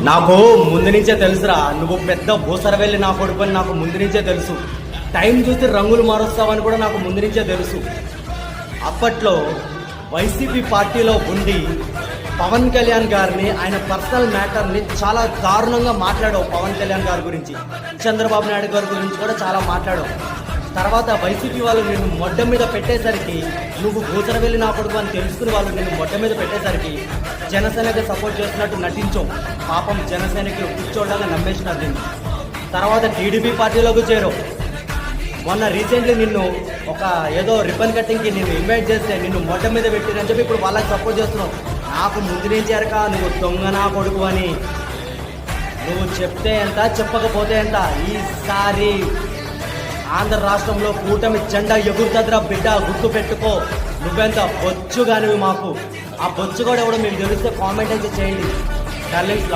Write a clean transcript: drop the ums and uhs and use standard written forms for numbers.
నాకు ముందు నుంచే తెలుసురా, నువ్వు పెద్ద బోసరవెల్లి నా కొడుకు అని నాకు ముందు నుంచే తెలుసు. టైం చూసి రంగులు మారుస్తావని కూడా నాకు ముందు నుంచే తెలుసు. అప్పట్లో వైసీపీ పార్టీలో ఉండి పవన్ కళ్యాణ్ గారిని, ఆయన పర్సనల్ మ్యాటర్ని చాలా దారుణంగా మాట్లాడావు. పవన్ కళ్యాణ్ గారి గురించి, చంద్రబాబు నాయుడు గారి గురించి కూడా చాలా మాట్లాడావు. తర్వాత వైసీపీ వాళ్ళు నిన్ను మొడ్డ మీద పెట్టేసరికి, నువ్వు బూసరవెల్లి నా కొడుకు అని తెలుసుకుని వాళ్ళు నిన్ను మొడ్డ మీద పెట్టేసరికి జనసేనకి సపోర్ట్ చేస్తున్నట్టు నటించాం. పాపం జనసేనకి కూర్చోవడానికి నమ్మేసినారు నిన్ను. తర్వాత టీడీపీ పార్టీలోకి చేరావు. మొన్న రీసెంట్లీ నిన్ను ఒక ఏదో రిబ్బన్ కటింగ్కి నిన్ను ఇన్వైట్ చేస్తే నిన్ను మొట్ట మీద పెట్టిరని చెప్పి ఇప్పుడు వాళ్ళకి సపోర్ట్ చేస్తున్నావు. నాకు ముందు నుంచి ఎరక నువ్వు దొంగ నా కొడుకు అని. నువ్వు చెప్తే ఎంత, చెప్పకపోతే ఎంత, ఈసారి ఆంధ్ర రాష్ట్రంలో కూటమి జెండా ఎగురుతుందిరా బిడ్డ, గుర్తు పెట్టుకో. నువ్వెంత బొచ్చు కానివి మాకు. ఆ బొచ్చు కూడా ఎవడో మీకు తెలిస్తే కామెంట్ అయితే చేయండి. డార్లింగ్స్.